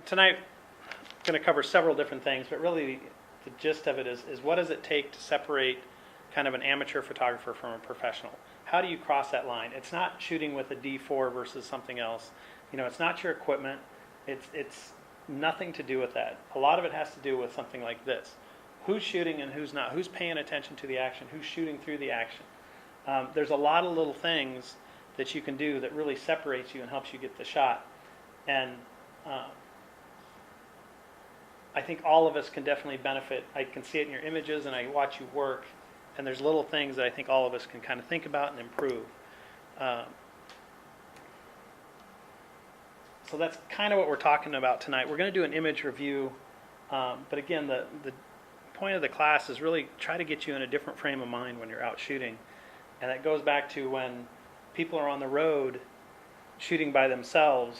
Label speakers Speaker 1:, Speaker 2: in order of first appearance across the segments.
Speaker 1: tonight I'm going to cover several different things, but really the gist of it is what does it take to separate kind of an amateur photographer from a professional? How do you cross that line? It's not shooting with a D4 versus something else. It's not your equipment. It's nothing to do with that. A lot of it has to do with something like this. Who's shooting and who's not? Who's paying attention to the action? Who's shooting through the action? There's a lot of little things that you can do that really separates you and helps you get the shot. And I think all of us can definitely benefit. I can see it in your images, and I watch you work, and there's little things that I think all of us can kind of think about and improve. So that's kind of what we're talking about tonight. We're going to do an image review, but again, the point of the class is really try to get you in a different frame of mind when you're out shooting. And that goes back to when people are on the road shooting by themselves,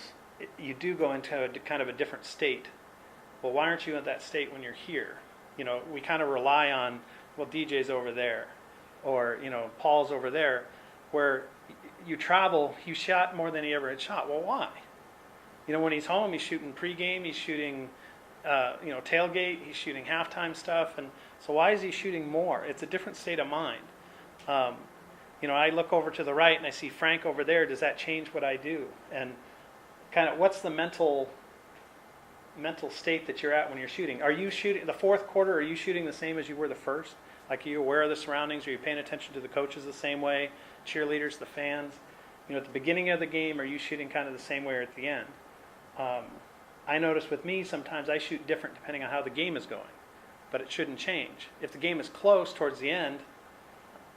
Speaker 1: you do go into a kind of a different state. Well, why aren't you in that state when you're here? We kind of rely on, well, DJ's over there, or, Paul's over there, where you travel, you shot more than he ever had shot. Well, why? When he's home, he's shooting pregame, he's shooting, tailgate, he's shooting halftime stuff, and so why is he shooting more? It's a different state of mind. I look over to the right and I see Frank over there. Does that change what I do? And kind of what's the mental state that you're at when you're shooting? Are you shooting the fourth quarter? Are you shooting the same as you were the first? Like, are you aware of the surroundings? Are you paying attention to the coaches the same way? Cheerleaders, the fans? At the beginning of the game, are you shooting kind of the same way or at the end? I notice with me, sometimes I shoot different depending on how the game is going, but it shouldn't change. If the game is close towards the end,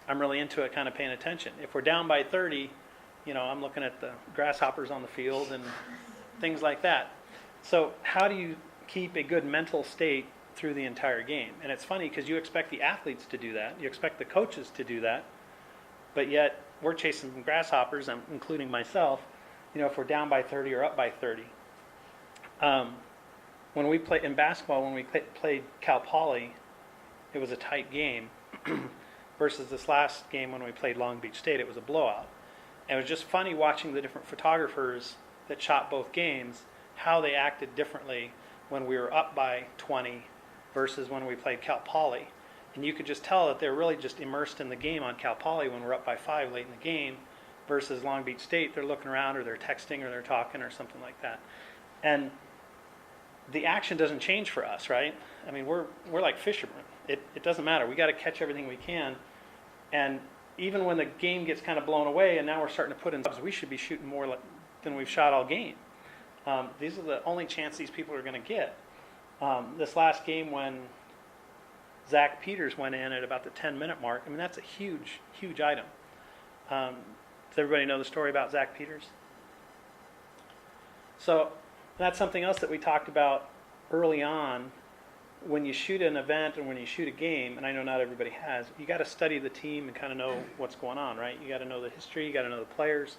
Speaker 1: I'm really into it, kind of paying attention. If we're down by 30, I'm looking at the grasshoppers on the field and things like that. So how do you keep a good mental state through the entire game? And it's funny because you expect the athletes to do that. You expect the coaches to do that. But yet we're chasing some grasshoppers, including myself, if we're down by 30 or up by 30. When we played in basketball, when we played Cal Poly, it was a tight game versus this last game when we played Long Beach State, it was a blowout. And it was just funny watching the different photographers that shot both games, how they acted differently when we were up by 20 versus when we played Cal Poly. And you could just tell that they're really just immersed in the game on Cal Poly when we're up by 5 late in the game versus Long Beach State. They're looking around or they're texting or they're talking or something like that. And the action doesn't change for us, right? I mean, we're like fishermen. It doesn't matter. We got to catch everything we can. And even when the game gets kind of blown away and now we're starting to put in subs, we should be shooting more than we've shot all game. These are the only chance these people are going to get. This last game when Zach Peters went in at about the 10-minute mark, I mean, that's a huge, huge item. Does everybody know the story about Zach Peters? So that's something else that we talked about early on. When you shoot an event and when you shoot a game, and I know not everybody has, you got to study the team and kind of know what's going on, right? You got to know the history, you got to know the players.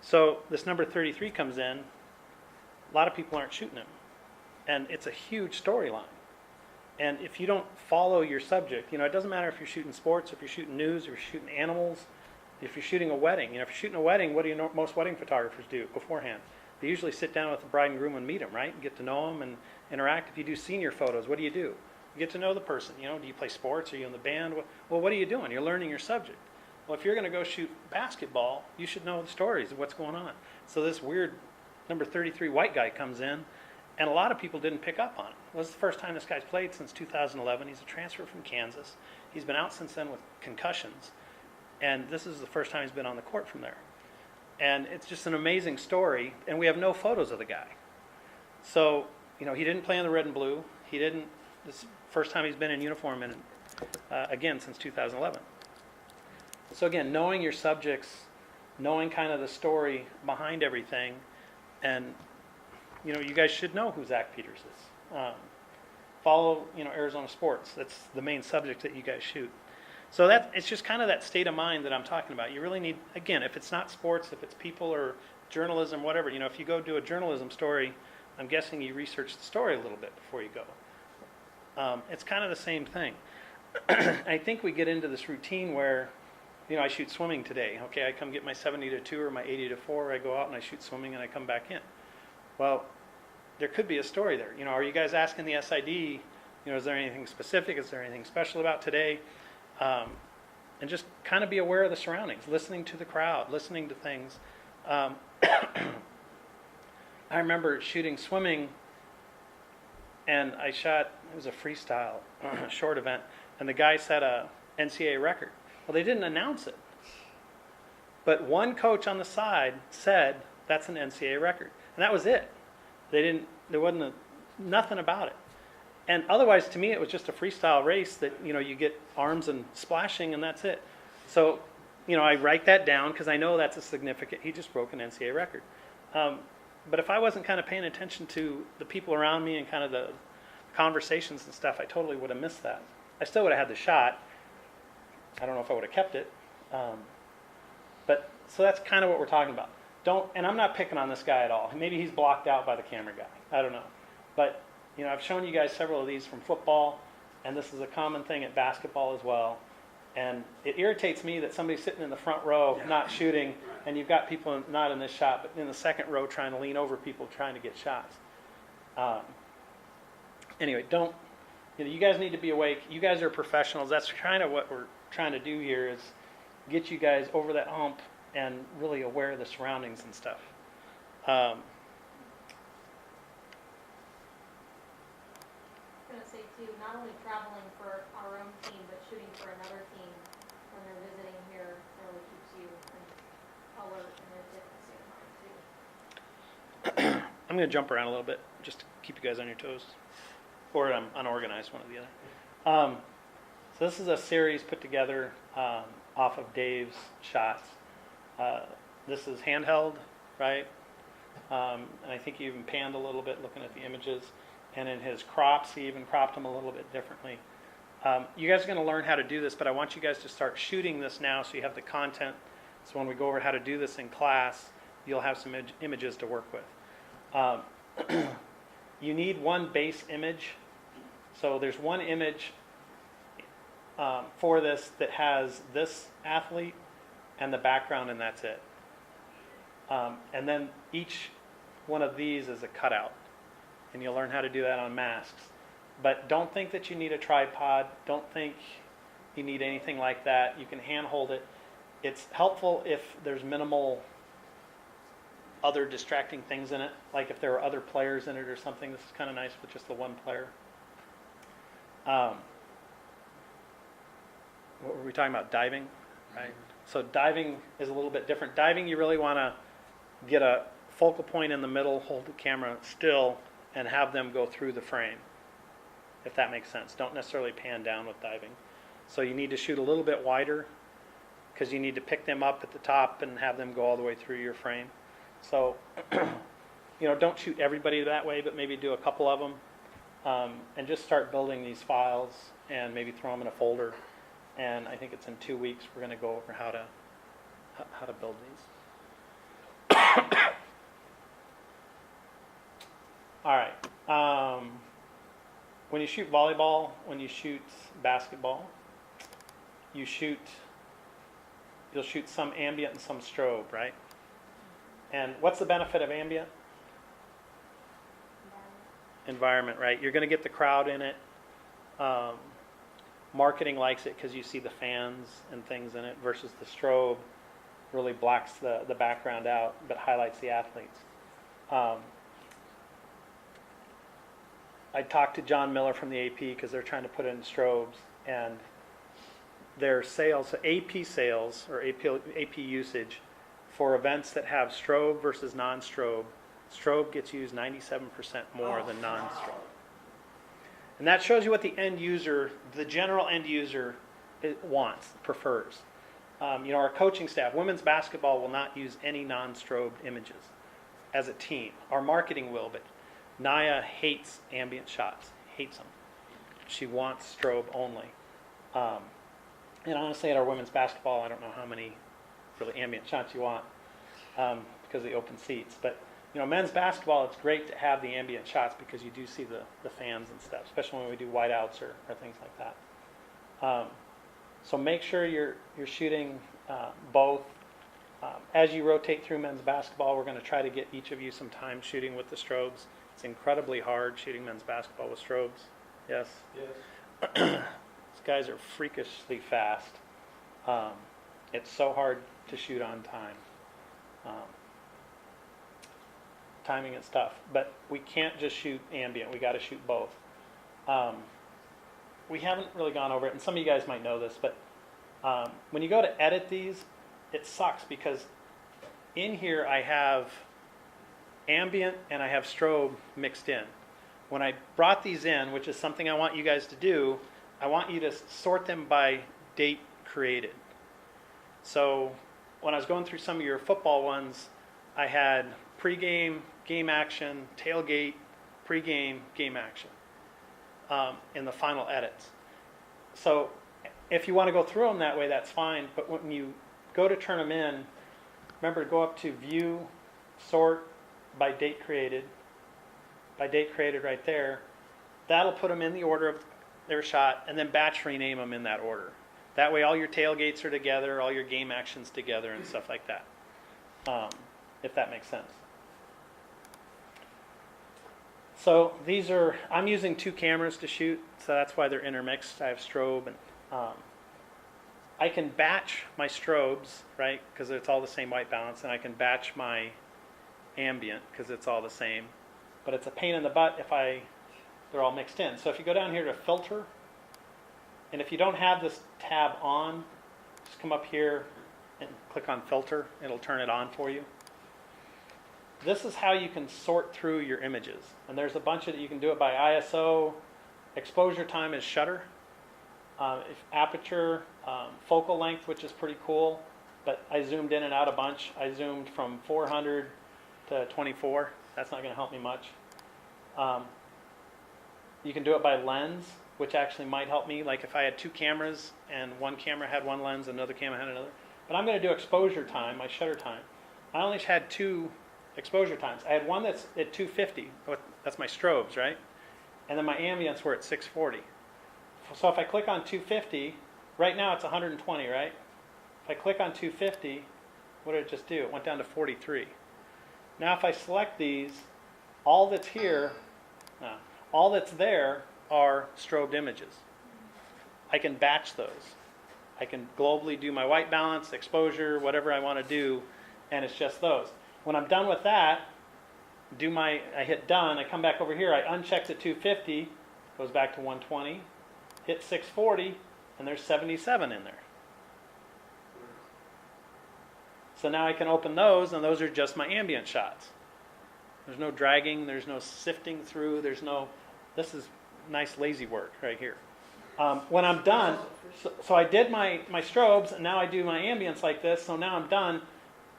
Speaker 1: So this number 33 comes in. A lot of people aren't shooting him, and it's a huge storyline. And if you don't follow your subject, it doesn't matter if you're shooting sports, if you're shooting news, if you're shooting animals, if you're shooting a wedding. If you're shooting a wedding, what do most wedding photographers do beforehand? They usually sit down with the bride and groom and meet them, right? And get to know them and interact. If you do senior photos, what do? You get to know the person. Do you play sports? Are you in the band? Well, what are you doing? You're learning your subject. Well, if you're going to go shoot basketball, you should know the stories of what's going on. So this weird number 33 white guy comes in, and a lot of people didn't pick up on it. Well, this is the first time this guy's played since 2011. He's a transfer from Kansas. He's been out since then with concussions, and this is the first time he's been on the court from there. And it's just an amazing story, and we have no photos of the guy. So, he didn't play in the red and blue. This is the first time he's been in uniform, again, since 2011. So again, knowing your subjects, knowing kind of the story behind everything, and, you guys should know who Zach Peters is. Follow, Arizona sports. That's the main subject that you guys shoot. So it's just kind of that state of mind that I'm talking about. You really need, again, if it's not sports, if it's people or journalism, whatever, if you go do a journalism story, I'm guessing you research the story a little bit before you go. It's kind of the same thing. I think we get into this routine where, I shoot swimming today. Okay, I come get my 70-2 or my 80-4. I go out and I shoot swimming and I come back in. Well, there could be a story there. Are you guys asking the SID, is there anything specific? Is there anything special about today? And just kind of be aware of the surroundings, listening to the crowd, listening to things. I remember shooting swimming, and I shot, it was a freestyle short event, and the guy set a NCAA record. Well, they didn't announce it. But one coach on the side said, that's an NCAA record. And that was it. There wasn't nothing about it. And otherwise, to me, it was just a freestyle race that, you get arms and splashing, and that's it. So, I write that down because I know that's a significant, he just broke an NCAA record. But if I wasn't kind of paying attention to the people around me and kind of the conversations and stuff, I totally would have missed that. I still would have had the shot. I don't know if I would have kept it. But so that's kind of what we're talking about. And I'm not picking on this guy at all. Maybe he's blocked out by the camera guy. I don't know. But, I've shown you guys several of these from football, and this is a common thing at basketball as well. And it irritates me that somebody's sitting in the front row not shooting, and you've got people not in this shot, but in the second row trying to lean over people trying to get shots. Anyway, you guys need to be awake. You guys are professionals. That's kind of what we're trying to do here is get you guys over that hump and really aware of the surroundings and stuff.
Speaker 2: I was going to say too, not only traveling for our own team, but shooting for another team when they're visiting here really keeps you alert and at the same time too.
Speaker 1: I'm going to jump around a little bit just to keep you guys on your toes. Or I'm unorganized, one or the other. So this is a series put together off of Dave's shots. This is handheld, right? And I think he even panned a little bit looking at the images. And in his crops, he even cropped them a little bit differently. You guys are going to learn how to do this, but I want you guys to start shooting this now so you have the content. So when we go over how to do this in class, you'll have some images to work with. You need one base image. So there's one image for this that has this athlete and the background, and that's it. And then each one of these is a cutout. And you'll learn how to do that on masks. But don't think that you need a tripod. Don't think you need anything like that. You can handhold it. It's helpful if there's minimal other distracting things in it. Like if there are other players in it or something. This is kind of nice with just the one player. What were we talking about? Diving, right? So diving is a little bit different. Diving, you really want to get a focal point in the middle, hold the camera still, and have them go through the frame, if that makes sense. Don't necessarily pan down with diving. So you need to shoot a little bit wider because you need to pick them up at the top and have them go all the way through your frame. So, don't shoot everybody that way, but maybe do a couple of them, and just start building these files and maybe throw them in a folder. And I think it's in 2 weeks we're going to go over how to build these. All right. When you shoot volleyball, when you shoot basketball, you'll shoot some ambient and some strobe, right? And what's the benefit of ambient? Environment, right? You're going to get the crowd in it. Marketing likes it because you see the fans and things in it versus the strobe really blacks the background out but highlights the athletes. I talked to John Miller from the AP because they're trying to put in strobes, and their sales, AP sales or AP usage for events that have strobe versus non-strobe, strobe gets used 97% more than non-strobe. And that shows you what the end user, the general end user, wants, prefers. Our coaching staff, women's basketball will not use any non-strobed images as a team. Our marketing will, but Naya hates ambient shots, hates them. She wants strobe only. And honestly, at our women's basketball, I don't know how many really ambient shots you want because of the open seats. But men's basketball, it's great to have the ambient shots because you do see the fans and stuff, especially when we do whiteouts or things like that. So make sure you're shooting both. As you rotate through men's basketball, we're going to try to get each of you some time shooting with the strobes. It's incredibly hard shooting men's basketball with strobes. Yes?
Speaker 3: Yes.
Speaker 1: These guys are freakishly fast. It's so hard to shoot on time. Timing is tough, but we can't just shoot ambient. We got to shoot both. We haven't really gone over it, and some of you guys might know this, but when you go to edit these, it sucks because in here I have ambient and I have strobe mixed in. When I brought these in, which is something I want you guys to do, I want you to sort them by date created. So when I was going through some of your football ones, I had pregame, game action, tailgate, pregame, game action in the final edits. So if you want to go through them that way, that's fine. But when you go to turn them in, remember to go up to View, Sort by Date Created. By date created right there. That'll put them in the order of their shot, and then batch rename them in that order. That way all your tailgates are together, all your game actions together, and stuff like that. If that makes sense. So these are, I'm using 2 cameras to shoot, so that's why they're intermixed. I have strobe, and I can batch my strobes, right, because it's all the same white balance, and I can batch my ambient because it's all the same. But it's a pain in the butt if they're all mixed in. So if you go down here to filter, and if you don't have this tab on, just come up here and click on filter. It'll turn it on for you. This is how you can sort through your images. And there's a bunch of you can do it by ISO. Exposure time is shutter. If aperture, focal length, which is pretty cool. But I zoomed in and out a bunch. I zoomed from 400 to 24. That's not going to help me much. You can do it by lens, which actually might help me. Like if I had 2 cameras and one camera had one lens, another camera had another. But I'm going to do exposure time, my shutter time. I only had 2 exposure times. I had one that's at 250. That's my strobes, right? And then my ambients were at 640. So if I click on 250, right now it's 120, right? If I click on 250, what did it just do? It went down to 43. Now if I select these, all that's here, all that's there are strobed images. I can batch those. I can globally do my white balance, exposure, whatever I want to do, and it's just those. When I'm done with that, I hit done, I come back over here, I uncheck the 250, goes back to 120, hit 640, and there's 77 in there. So now I can open those, and those are just my ambient shots. There's no dragging, there's no sifting through, this is nice lazy work right here. When I'm done, so I did my strobes, and now I do my ambience like this, so now I'm done.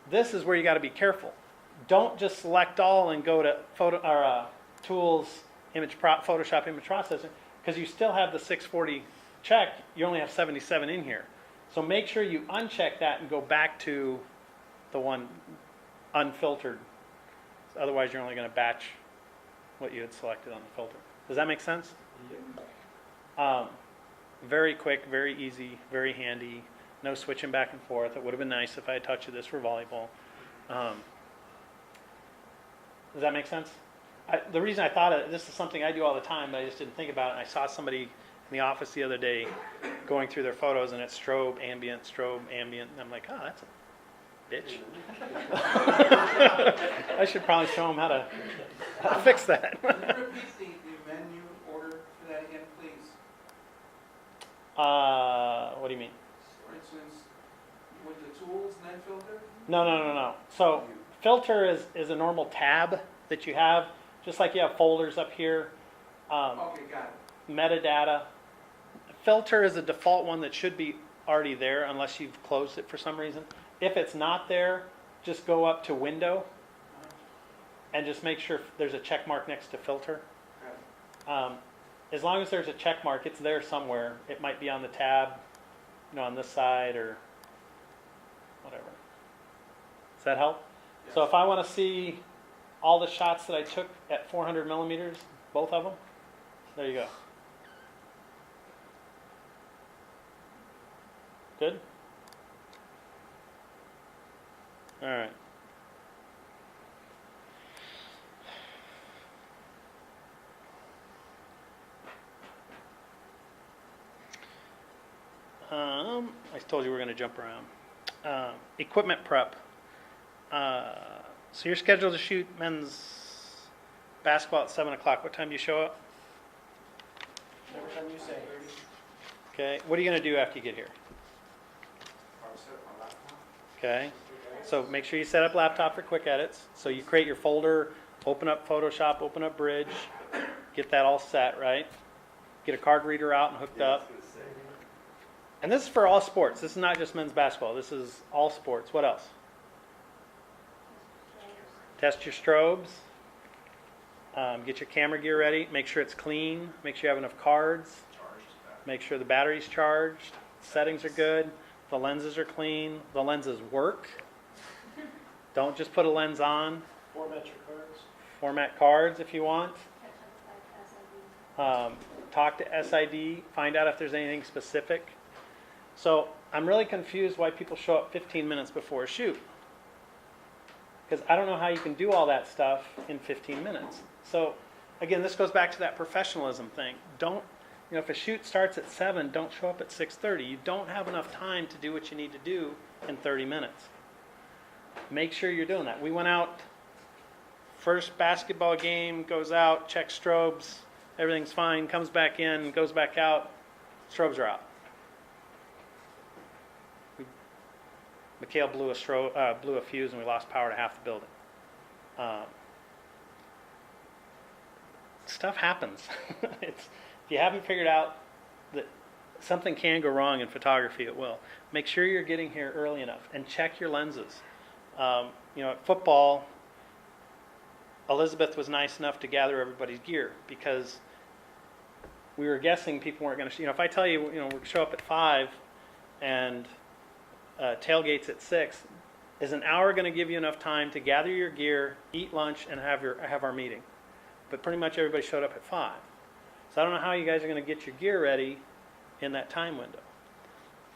Speaker 1: This is where you got to be careful. Don't just select all and go to Tools, Photoshop Image Processing, because you still have the 640 check. You only have 77 in here. So make sure you uncheck that and go back to the one unfiltered. Otherwise, you're only going to batch what you had selected on the filter. Does that make sense? Very quick, very easy, very handy. No switching back and forth. It would have been nice if I had touched this for volleyball. Does that make sense? The reason I thought of this is something I do all the time, but I just didn't think about it. And I saw somebody in the office the other day going through their photos, and it's strobe, ambient, and I'm like, oh, that's a bitch. I should probably show them how to fix that.
Speaker 3: Can you repeat the menu order for that again, please?
Speaker 1: What do you mean?
Speaker 3: For instance, with the tools and then filter?
Speaker 1: No. So filter is a normal tab that you have, just like you have folders up here.
Speaker 3: Okay, got it.
Speaker 1: Metadata. Filter is a default one that should be already there unless you've closed it for some reason. If it's not there, just go up to Window and just make sure there's a check mark next to Filter.
Speaker 3: Got it.
Speaker 1: As long as there's a check mark, it's there somewhere. It might be on the tab, on this side or whatever. Does that help?
Speaker 3: Yes.
Speaker 1: So if I want to see all the shots that I took at 400 millimeters, both of them, there you go. Good? All right. I told you we're going to jump around. Equipment prep. So you're scheduled to shoot men's basketball at 7 o'clock. What time do you show up?
Speaker 4: Every time you say.
Speaker 1: Okay. What are you going to do after you get here? Okay. So make sure you set up laptop for quick edits. So you create your folder, open up Photoshop, open up Bridge, get that all set, right? Get a card reader out and hooked up. And this is for all sports. This is not just men's basketball. This is all sports. What else? Test your strobes. Get your camera gear ready. Make sure it's clean. Make sure you have enough cards. Make sure the battery's charged. Settings are good. The lenses are clean. The lenses work. Don't just put a lens on.
Speaker 4: Format your cards.
Speaker 1: Format cards if you want.
Speaker 2: Catch up with SID.
Speaker 1: Talk to SID. Find out if there's anything specific. So I'm really confused why people show up 15 minutes before a shoot. Because I don't know how you can do all that stuff in 15 minutes. So again, this goes back to that professionalism thing. Don't, if a shoot starts at 7, don't show up at 6:30. You don't have enough time to do what you need to do in 30 minutes. Make sure you're doing that. We went out, first basketball game, goes out, checks strobes, everything's fine, comes back in, goes back out, strobes are out. Mikhail blew a fuse and we lost power to half the building. Stuff happens. If you haven't figured out that something can go wrong in photography, it will. Make sure you're getting here early enough and check your lenses. At football, Elizabeth was nice enough to gather everybody's gear because we were guessing people weren't going to. If I tell you, we show up at 5 and tailgates at 6, is an hour going to give you enough time to gather your gear, eat lunch, and have our meeting? But pretty much everybody showed up at 5. So I don't know how you guys are going to get your gear ready in that time window.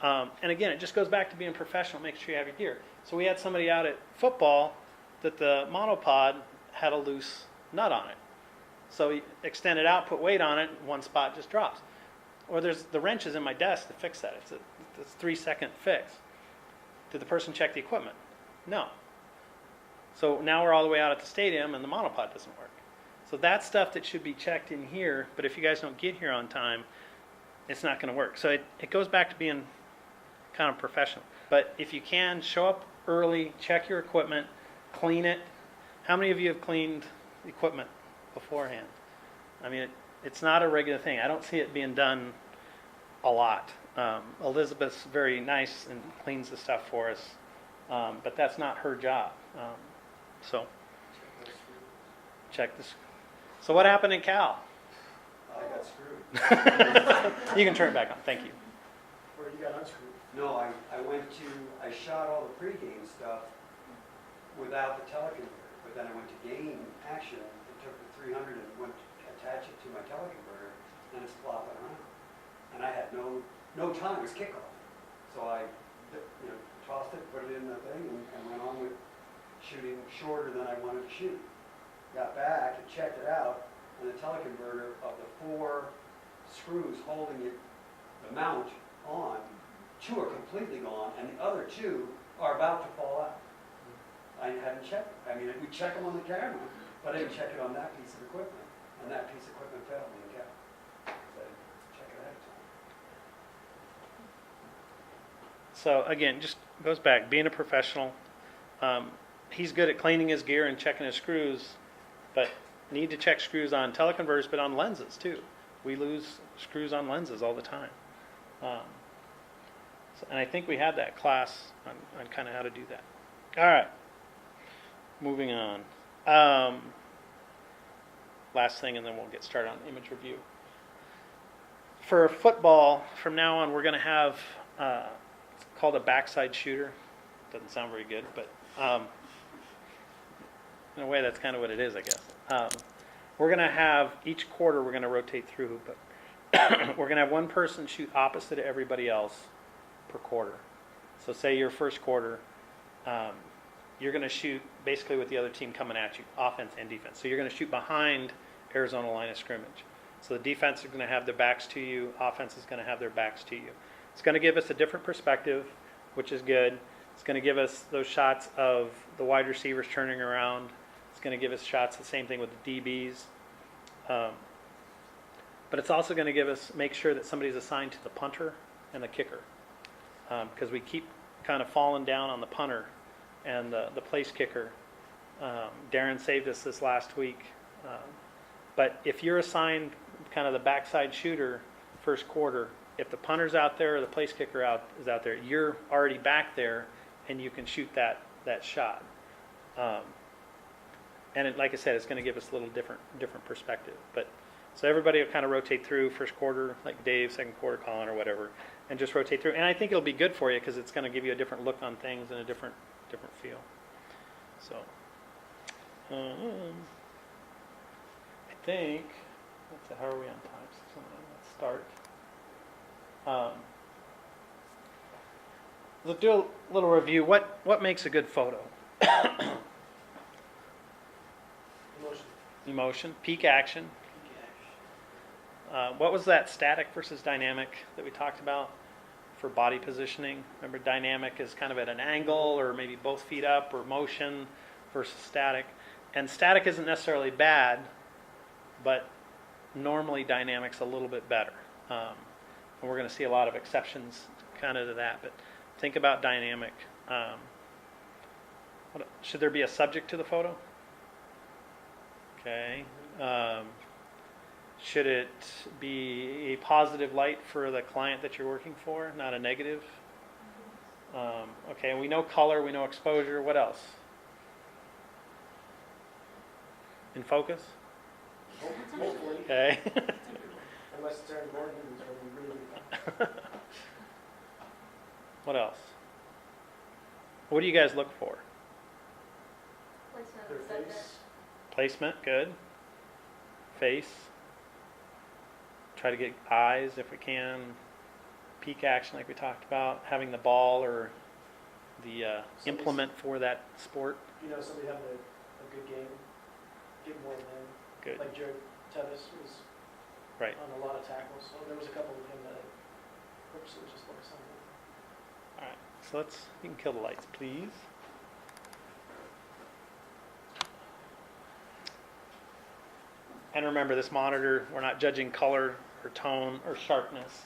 Speaker 1: And again, it just goes back to being professional. Make sure you have your gear. So we had somebody out at football that the monopod had a loose nut on it. So he extended out, put weight on it, one spot just drops. Or there's the wrenches in my desk to fix that. It's a 3-second fix. Did the person check the equipment? No. So now we're all the way out at the stadium and the monopod doesn't work. So that's stuff that should be checked in here, but if you guys don't get here on time, it's not going to work. So it goes back to being kind of professional. But if you can, show up early, check your equipment, clean it. How many of you have cleaned equipment beforehand? I mean, it's not a regular thing. I don't see it being done a lot. Elizabeth's very nice and cleans the stuff for us, but that's not her job. So check this. So what happened in Cal?
Speaker 4: I got screwed.
Speaker 1: You can turn it back on. Thank you.
Speaker 4: Or you got unscrewed.
Speaker 5: No, I shot all the pregame stuff without the teleconverter, but then I went to game action and took the 300 and went to attach it to my teleconverter, and it's flopping around. And I had no time, it was kickoff. So I tossed it, put it in the thing, and went on with shooting shorter than I wanted to shoot. Got back and checked it out, and the teleconverter of the 4 screws holding it, the mount on, 2 are completely gone, and the other 2 are about to fall out. I hadn't checked it. I mean, we check them on the camera, but I didn't check it on that piece of equipment, and that piece of equipment failed me again. So I didn't check it ahead of time.
Speaker 1: So again, just goes back, being a professional. He's good at cleaning his gear and checking his screws, but need to check screws on teleconverters, but on lenses too. We lose screws on lenses all the time. And I think we had that class on kind of how to do that. All right, moving on. Last thing, and then we'll get started on image review. For football, from now on, we're going to have it's called a backside shooter. Doesn't sound very good, but in a way, that's kind of what it is, I guess. We're going to have, each quarter, we're going to rotate through, but we're going to have one person shoot opposite of everybody else per quarter. So say your first quarter, you're going to shoot basically with the other team coming at you, offense and defense. So you're going to shoot behind Arizona line of scrimmage. So the defense is going to have their backs to you, offense is going to have their backs to you. It's going to give us a different perspective, which is good. It's going to give us those shots of the wide receivers turning around. It's going to give us shots, the same thing with the DBs. But it's also going to give us, make sure that somebody's assigned to the punter and the kicker. Because we keep kind of falling down on the punter and the place kicker. Darren saved us this last week. But if you're assigned kind of the backside shooter first quarter, if the punter's out there or the place kicker is out there, you're already back there and you can shoot that shot. And like I said, it's going to give us a little different perspective. But so everybody will kind of rotate through first quarter, like Dave, second quarter, Colin, or whatever, and just rotate through. And I think it'll be good for you because it's going to give you a different look on things and a different feel. So I think how are we on time? So let's start. Let's do a little review. What makes a good photo?
Speaker 4: Emotion.
Speaker 1: Emotion, peak action. What was that static versus dynamic that we talked about for body positioning? Remember, dynamic is kind of at an angle or maybe both feet up, or motion versus static. And static isn't necessarily bad, but normally dynamic's a little bit better. And we're going to see a lot of exceptions kind of to that. But think about dynamic. Should there be a subject to the photo? Okay. Should it be a positive light for the client that you're working for, not a negative? Okay, we know color, we know exposure. What else? In focus?
Speaker 4: Hopefully,
Speaker 1: Okay.
Speaker 4: unless it's Aaron Gordon, who's going to be really good.
Speaker 1: What else? What do you guys look for?
Speaker 2: Placement
Speaker 4: Their
Speaker 2: of the subject.
Speaker 4: face.
Speaker 1: Placement, good. Face. Try to get eyes if we can. Peak action like we talked about. Having the ball or the implement for that sport.
Speaker 4: You know, somebody having a good game, get more than him.
Speaker 1: Good.
Speaker 4: Like Jared Tevis was
Speaker 1: Right.
Speaker 4: on a lot of tackles, so there was a couple of him that I purposely just focused on.
Speaker 1: All right. So you can kill the lights, please. And remember, this monitor, we're not judging color or tone or sharpness.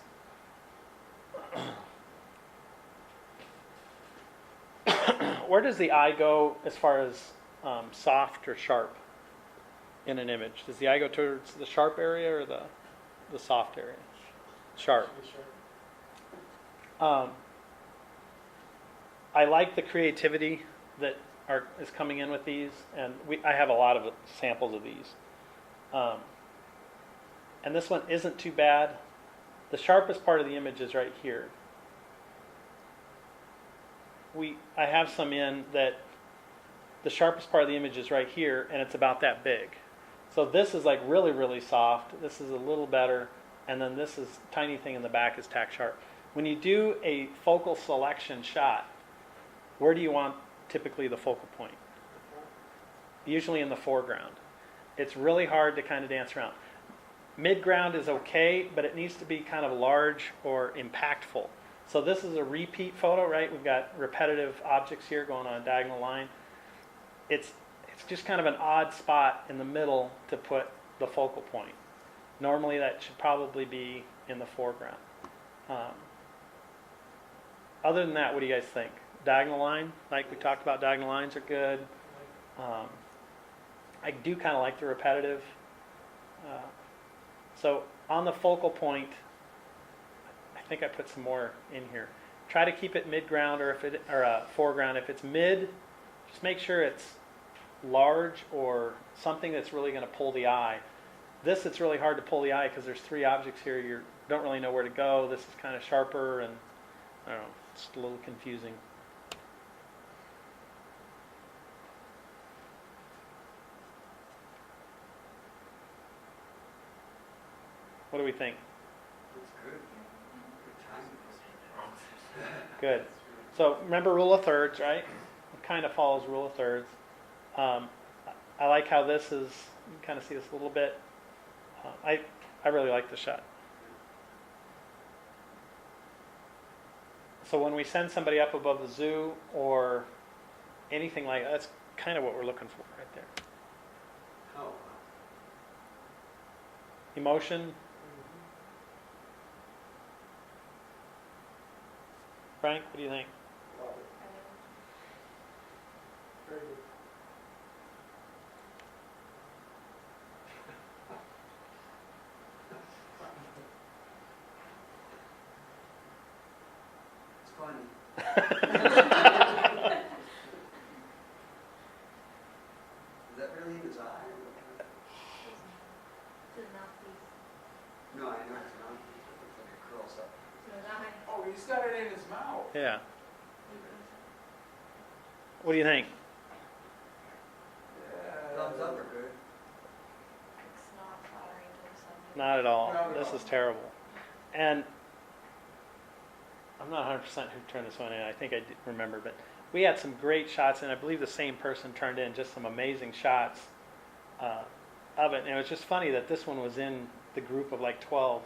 Speaker 1: Where does the eye go as far as soft or sharp in an image? Does the eye go towards the sharp area or the soft area? Sharp.
Speaker 4: Pretty sharp.
Speaker 1: I like the creativity that is coming in with these, and I have a lot of samples of these. And this one isn't too bad. The sharpest part of the image is right here. I have some in that the sharpest part of the image is right here, and it's about that big. So this is like really, really soft. This is a little better, and then this is tiny thing in the back is tack sharp. When you do a focal selection shot, where do you want typically the focal point? Usually in the foreground. It's really hard to kind of dance around. Mid-ground is okay, but it needs to be kind of large or impactful. So this is a repeat photo, right? We've got repetitive objects here going on a diagonal line. It's just kind of an odd spot in the middle to put the focal point. Normally that should probably be in the foreground. Other than that, what do you guys think? Diagonal line, like we talked about, diagonal lines are good. I do kind of like the repetitive. So on the focal point, I think I put some more in here. Try to keep it mid-ground or foreground. If it's mid, just make sure it's large or something that's really going to pull the eye. This, it's really hard to pull the eye because there's three objects here. You don't really know where to go. This is kind of sharper, and I don't know, it's a little confusing. What do we think?
Speaker 5: It's good. Good time.
Speaker 1: Good. So remember rule of thirds, right? It kind of follows rule of thirds. I like how this is, you can kind of see this a little bit. I really like the shot. So when we send somebody up above the zoo or anything like that, that's kind of what we're looking for right there.
Speaker 5: Oh,
Speaker 1: Emotion, Frank, what do you think?
Speaker 4: Love it. Very good.
Speaker 5: it's funny. Is that really in his eye? or what kind of-
Speaker 2: To the mouthpiece,
Speaker 5: No, I know it's not. It looks like it curls up.
Speaker 2: to his eye.
Speaker 3: Oh, he's got it in his mouth.
Speaker 1: Yeah. What do you think?
Speaker 3: Yeah.
Speaker 5: Thumbs up are good.
Speaker 2: It's not flattering to somebody.
Speaker 1: Not at all.
Speaker 3: Not at
Speaker 1: This
Speaker 3: all.
Speaker 1: is terrible. And I'm not 100% who turned this one in. I think I remember, but we had some great shots, and I believe the same person turned in just some amazing shots of it. And it was just funny that this one was in the group of like 12.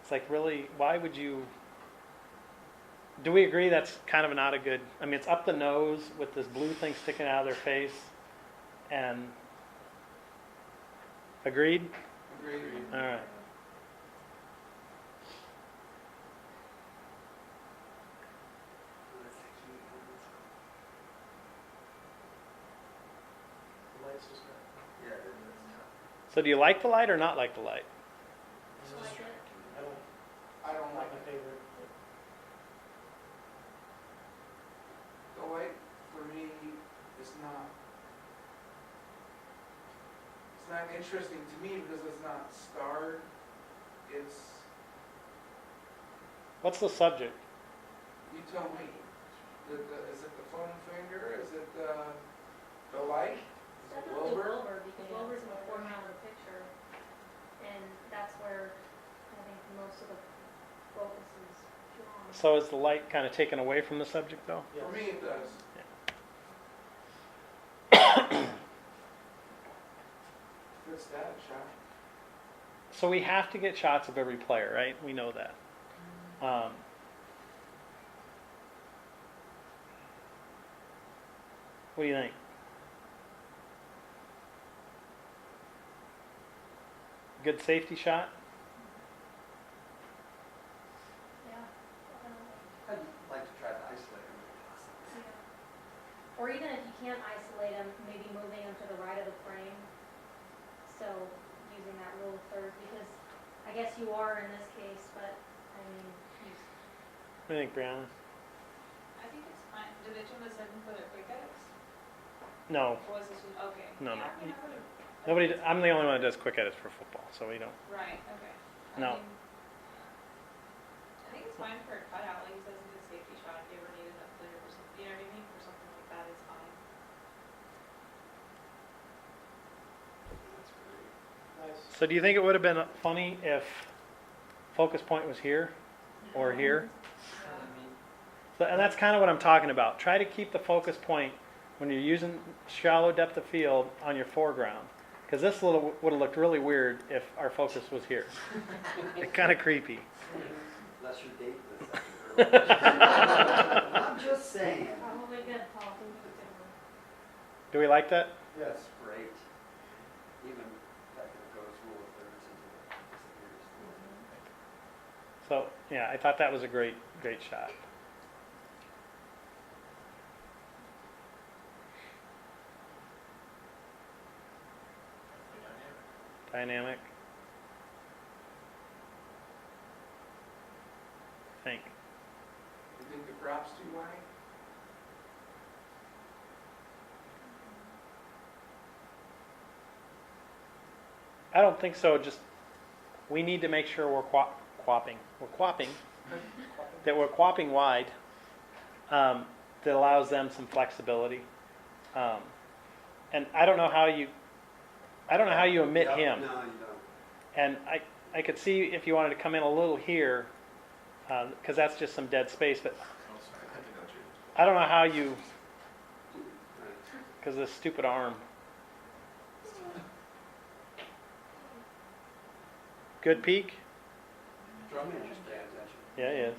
Speaker 1: It's like, really, why would you? Do we agree that's kind of not a good? I mean, it's up the nose with this blue thing sticking out of their face, and agreed.
Speaker 3: Agreed.
Speaker 1: All right.
Speaker 4: The light's just right.
Speaker 5: Yeah, it is.
Speaker 1: So do you like the light or not like the light?
Speaker 2: Just like it.
Speaker 4: I
Speaker 3: I don't
Speaker 4: don't
Speaker 3: like
Speaker 4: like my
Speaker 3: it.
Speaker 4: favorite.
Speaker 3: The light for me is not. It's not interesting to me because it's not starred. It's,
Speaker 1: What's the subject?
Speaker 3: you tell me. Is it the foam finger? Is it the light?
Speaker 2: It's definitely Wilbur, because Wilbur's in the foreground of the picture, and that's where I think most of the focus is drawn.
Speaker 1: So is the light kind of taken away from the subject, though?
Speaker 4: Yes.
Speaker 3: For me, it does. Good stat, shot.
Speaker 1: So we have to get shots of every player, right? We know that. What do you think? Good safety shot?
Speaker 2: Yeah, definitely.
Speaker 5: I'd like to try to isolate them if possible.
Speaker 2: Yeah. Or even if you can't isolate them, maybe moving them to the right of the frame. So using that rule of third, because I guess you are in this case, but I mean,
Speaker 1: What do you think, Brianna?
Speaker 6: I think it's fine. Did they turn this in for their quick edits?
Speaker 1: No.
Speaker 6: Or was this, okay.
Speaker 1: No,
Speaker 6: Yeah,
Speaker 1: no.
Speaker 6: I mean, I would've-
Speaker 1: Nobody. I'm the only one that does quick edits for football, so we don't.
Speaker 6: Right, okay.
Speaker 1: No.
Speaker 6: I think it's fine for a cutout, like he says, a good safety shot, if you ever needed that clear or something, you know what I mean? For something like that, it's fine.
Speaker 5: That's great.
Speaker 4: Nice.
Speaker 1: So do you think it would have been funny if focus point was here or here? So, and that's kind of what I'm talking about. Try to keep the focus point when you're using shallow depth of field on your foreground. Because this would have looked really weird if our focus was here. It's kind of creepy.
Speaker 5: Unless you're dating this. I'm just saying.
Speaker 2: probably good, Paul.
Speaker 1: Do we like that?
Speaker 5: Yes, great. Even that goes rule of thirds into the disappears.
Speaker 1: So yeah, I thought that was a great shot. Dynamic. Think.
Speaker 3: You think the crop's too wide?
Speaker 1: I don't think so. Just we need to make sure we're quapping. We're quapping. That we're quapping wide. That allows them some flexibility. And I don't know how you omit
Speaker 5: Yep,
Speaker 1: him.
Speaker 5: No, you don't.
Speaker 1: And I could see if you wanted to come in a little here, because that's just some dead space. But I don't know how you,
Speaker 5: Right.
Speaker 1: because this stupid arm. Good peak.
Speaker 5: Drummond just pay attention.
Speaker 1: Yeah, he is.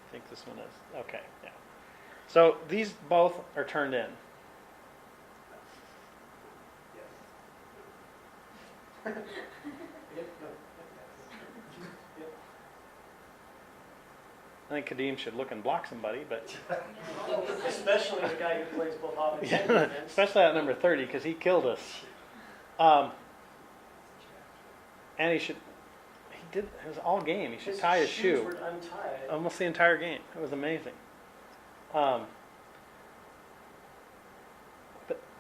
Speaker 1: I think this one is. Okay, yeah. So these both are turned in.
Speaker 5: Yes.
Speaker 4: Yep, no. Yep.
Speaker 1: I think Kadeem should look and block somebody, but
Speaker 4: Especially the guy who plays both offense and
Speaker 1: yeah,
Speaker 4: defense.
Speaker 1: especially at number 30 because he killed us. And he should. He did. It was all game. He should tie his
Speaker 4: shoes
Speaker 1: shoe
Speaker 4: were untied.
Speaker 1: almost the entire game. It was amazing. But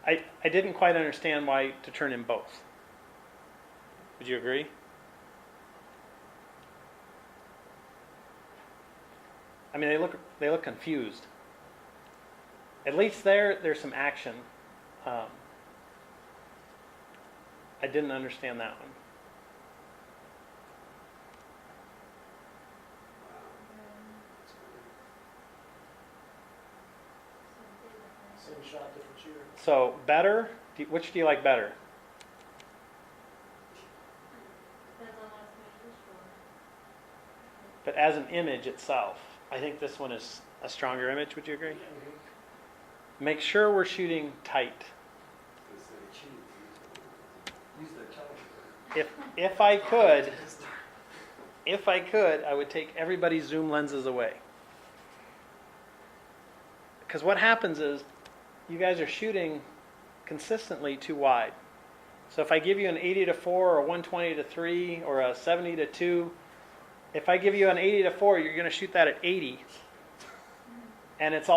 Speaker 1: I didn't quite understand why to turn in both. Would you agree? I mean, they look confused. At least there's some action. I didn't understand that one.
Speaker 4: Same shot, different shooter.
Speaker 1: So better. Which do you like better?
Speaker 2: Depends on what it's used for.
Speaker 1: But as an image itself, I think this one is a stronger image. Would you agree? Make sure we're shooting tight.
Speaker 5: Use the teleconverter.
Speaker 1: If I could, I would take everybody's zoom lenses away. Because what happens is, you guys are shooting consistently too wide. So if I give you an 80 to 4 or a 120 to 3 or a 70 to 2, if I give you an 80 to 4, you're going to shoot that at 80. And it's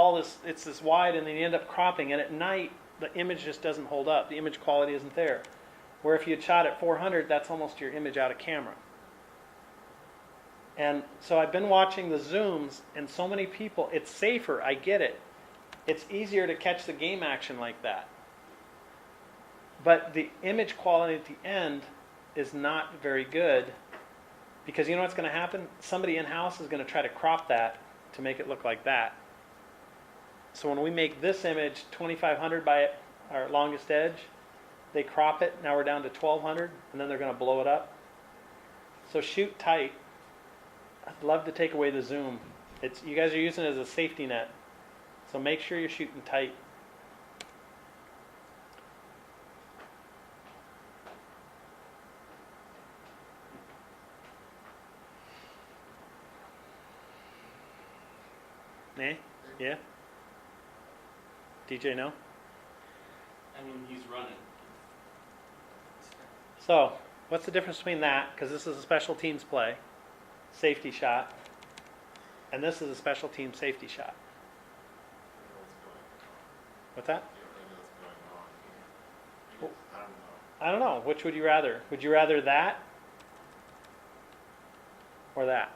Speaker 1: this wide, and then you end up cropping. And at night, the image just doesn't hold up. The image quality isn't there. Where if you had shot at 400, that's almost your image out of camera. And so I've been watching the zooms, and so many people, it's safer, I get it. It's easier to catch the game action like that. But the image quality at the end is not very good, because you know what's going to happen? Somebody in-house is going to try to crop that to make it look like that. So when we make this image 2500 by our longest edge, they crop it, now we're down to 1200, and then they're going to blow it up. So shoot tight. I'd love to take away the zoom. You guys are using it as a safety net. So make sure you're shooting tight. Eh? Yeah? DJ, no?
Speaker 7: I mean, he's running.
Speaker 1: So, what's the difference between that, because this is a special teams play, safety shot, and this is a special team safety shot? What's that? I don't know. Which would you rather? Would you rather that or that?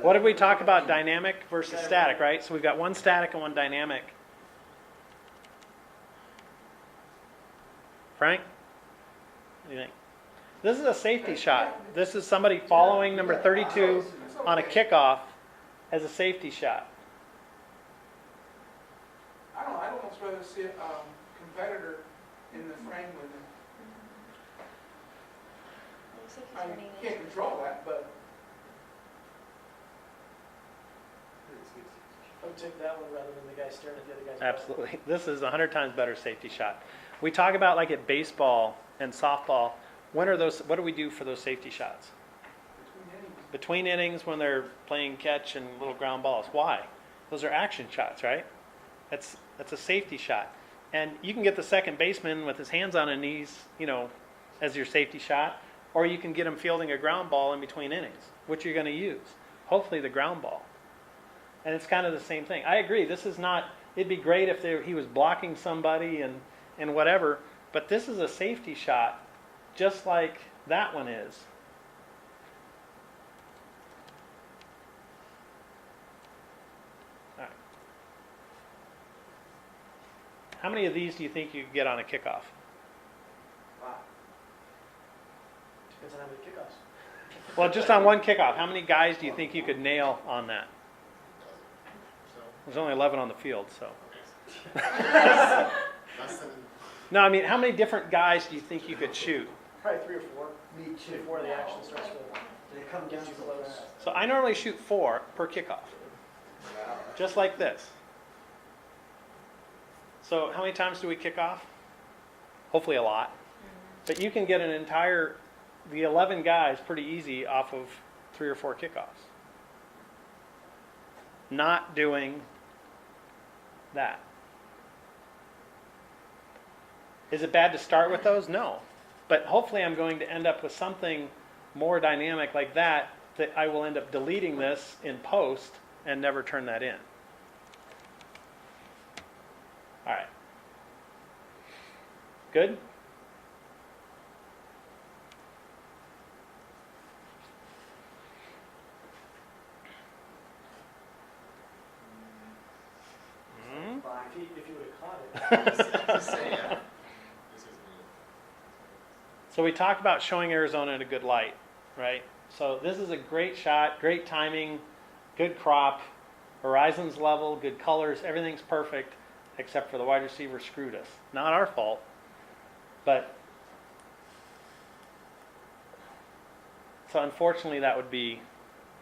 Speaker 1: What did we talk about? Dynamic versus static, right? So we've got one static and one dynamic. Frank? What do you think? This is a safety shot. This is somebody following number 32 on a kickoff as a safety shot.
Speaker 3: I'd almost rather see a competitor in the frame with him.
Speaker 2: Looks like he's
Speaker 3: I
Speaker 2: running
Speaker 3: can't
Speaker 2: into
Speaker 3: control that, but
Speaker 4: I would take that one rather than the guy staring at the other guy's ball.
Speaker 1: Absolutely. This is 100 times better safety shot. We talk about like at baseball and softball, what do we do for those safety shots? Between innings when they're playing catch and little ground balls. Why? Those are action shots, right? That's a safety shot. And you can get the second baseman with his hands on his knees, as your safety shot, or you can get him fielding a ground ball in between innings. Which you're going to use? Hopefully the ground ball. And it's kind of the same thing. I agree. This is not. It'd be great if he was blocking somebody and whatever, but this is a safety shot, just like that one is. All right. How many of these do you think you could get on a kickoff?
Speaker 5: Wow.
Speaker 4: Depends on how many kickoffs.
Speaker 1: Well, just on one kickoff, how many guys do you think you could nail on that? There's only 11 on the field, so. No, I mean, how many different guys do you think you could shoot?
Speaker 4: Probably 3 or 4
Speaker 5: Me too.
Speaker 4: before the action starts to
Speaker 5: They come down
Speaker 4: get
Speaker 5: so
Speaker 4: too close.
Speaker 5: fast.
Speaker 1: So I normally shoot 4 per kickoff,
Speaker 5: Wow.
Speaker 1: just like this. So how many times do we kick off? Hopefully a lot. But you can get the 11 guys pretty easy off of 3 or 4 kickoffs. Not doing that. Is it bad to start with those? No. But hopefully I'm going to end up with something more dynamic like that I will end up deleting this in post and never turn that in. All right. Good? Hmm?
Speaker 5: Fine.
Speaker 4: If you would have caught it.
Speaker 1: So we talked about showing Arizona in a good light, right? So this is a great shot, great timing, good crop, horizon's level, good colors, everything's perfect, except for the wide receiver screwed us. Not our fault, but so unfortunately that would be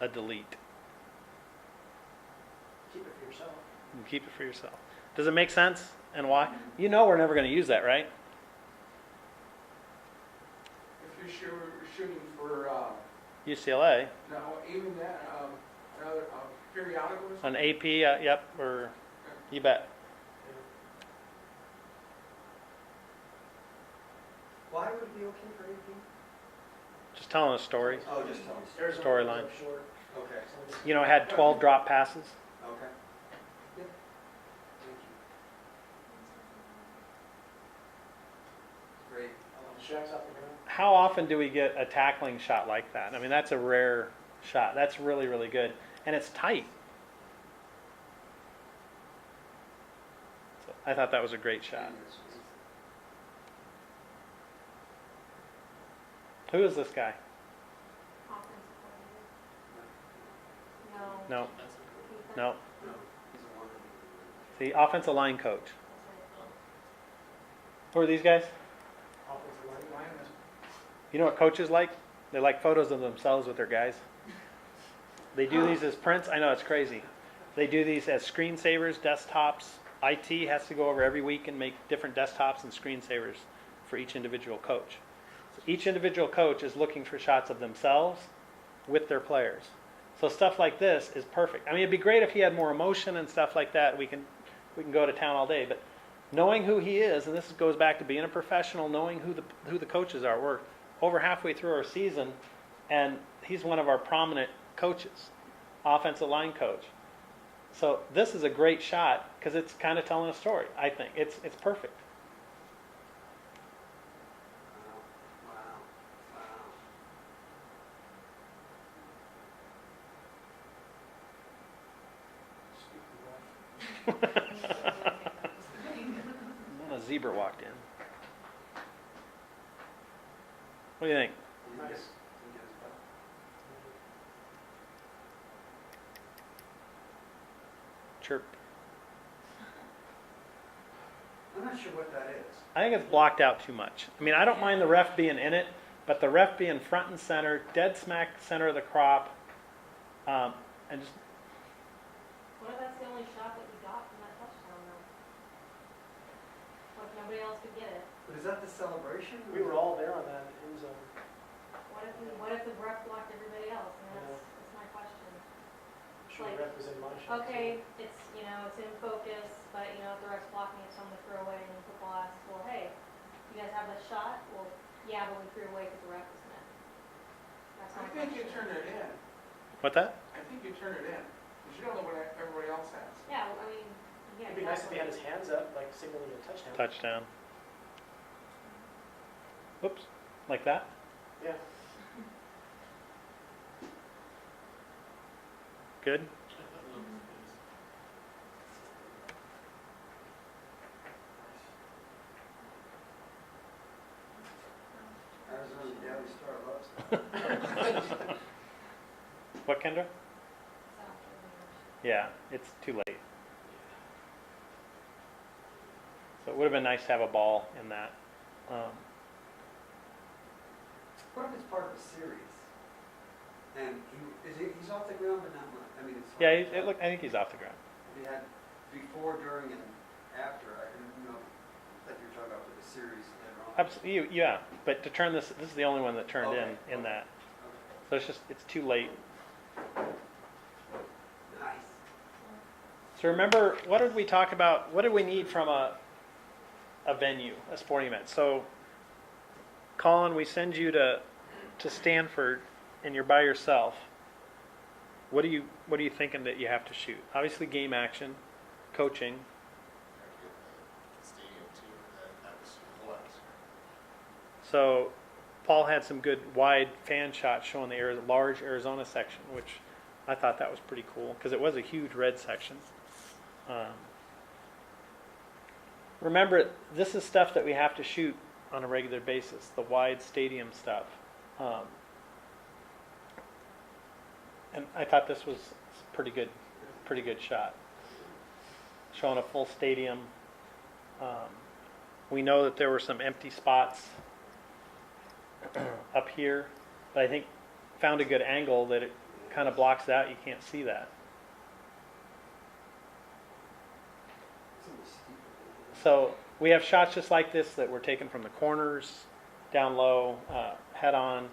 Speaker 1: a delete.
Speaker 4: Keep it for yourself.
Speaker 1: You keep it for yourself. Does it make sense and why? You know we're never going to use that, right?
Speaker 3: If you're shooting for,
Speaker 1: UCLA,
Speaker 3: no, even that, another periodicals?
Speaker 1: on AP, yep, or you bet.
Speaker 5: Why would it be okay for AP?
Speaker 1: Just telling a story.
Speaker 5: Oh, just tell us.
Speaker 4: Arizona
Speaker 1: Storyline.
Speaker 4: goes up short.
Speaker 5: Okay,
Speaker 1: You know, had 12 drop passes.
Speaker 5: okay. Yep. Thank you. Great.
Speaker 4: Shaq's off the ground.
Speaker 1: How often do we get a tackling shot like that? I mean, that's a rare shot. That's really, really good. And it's tight. So I thought that was a great shot. Who is this guy?
Speaker 2: Offensive coordinator. No.
Speaker 1: No,
Speaker 2: Ethan.
Speaker 1: no.
Speaker 5: No, he's a wonderful.
Speaker 1: The offensive line coach.
Speaker 2: That's right.
Speaker 1: Who are these guys?
Speaker 4: Offensive line.
Speaker 1: You know what coaches like? They like photos of themselves with their guys. They do these as prints. I know, it's crazy. They do these as screensavers, desktops. IT has to go over every week and make different desktops and screensavers for each individual coach. So each individual coach is looking for shots of themselves with their players. So stuff like this is perfect. I mean, it'd be great if he had more emotion and stuff like that. We can go to town all day, but knowing who he is, and this goes back to being a professional, knowing who the coaches are. We're over halfway through our season, and he's one of our prominent coaches, offensive line coach. So this is a great shot because it's kind of telling a story. I think it's perfect.
Speaker 5: Wow, wow, wow.
Speaker 1: And a zebra walked in. What do you think?
Speaker 5: Nice.
Speaker 1: Chirp.
Speaker 5: I'm not sure what that is.
Speaker 1: I think it's blocked out too much. I mean, I don't mind the ref being in it, but the ref being front and center, dead smack center of the crop, and just
Speaker 2: What if that's the only shot that we got from that touchdown though? What if nobody else could get it?
Speaker 5: But is that the celebration?
Speaker 4: We were all there on that end zone.
Speaker 2: What if the ref blocked everybody else? I mean, that's my question.
Speaker 4: Sure, the ref was in my shot.
Speaker 2: Okay, it's, it's in focus, but, if the ref's blocking it, someone to throw away, and then football asks, well, hey, you guys have this shot? Well, yeah, but we threw away because the ref was in it. That's
Speaker 3: I
Speaker 2: my
Speaker 3: think you
Speaker 2: question.
Speaker 3: turn it in.
Speaker 1: what that?
Speaker 3: I think you turn it in, because you don't know what everybody else has.
Speaker 2: Yeah, well, I mean, yeah,
Speaker 4: It'd be nice if he
Speaker 2: exactly.
Speaker 4: had his hands up, like signaling a touchdown.
Speaker 1: Touchdown. Whoops, like that?
Speaker 4: Yeah.
Speaker 1: Good.
Speaker 5: Arizona Daily Star loves that.
Speaker 1: What, Kendra?
Speaker 2: So,
Speaker 1: Yeah, it's too late. So it would have been nice to have a ball in that.
Speaker 5: what if it's part of a series? And he's off the ground, but not much, I mean, it's.
Speaker 1: Yeah, I think he's off the ground.
Speaker 5: He had before, during, and after, I didn't know that you were talking about for the series later on.
Speaker 1: Absolutely, yeah, but to turn this is the only one that turned
Speaker 5: Okay,
Speaker 1: in
Speaker 5: okay.
Speaker 1: that.
Speaker 5: Okay.
Speaker 1: So it's too late.
Speaker 5: Nice.
Speaker 1: So remember, what did we talk about? What did we need from a venue, a sporting event? So, Colin, we send you to Stanford, and you're by yourself. What are you thinking that you have to shoot? Obviously, game action, coaching.
Speaker 8: Stadium too, that was a lot.
Speaker 1: So, Paul had some good wide fan shots showing the large Arizona section, which I thought that was pretty cool because it was a huge red section. Remember, this is stuff that we have to shoot on a regular basis, the wide stadium stuff. And I thought this was pretty good shot. Showing a full stadium. We know that there were some empty spots up here, but I think found a good angle that it kind of blocks it out. You can't see that.
Speaker 5: It's a little steep.
Speaker 1: So we have shots just like this that were taken from the corners, down low, head on.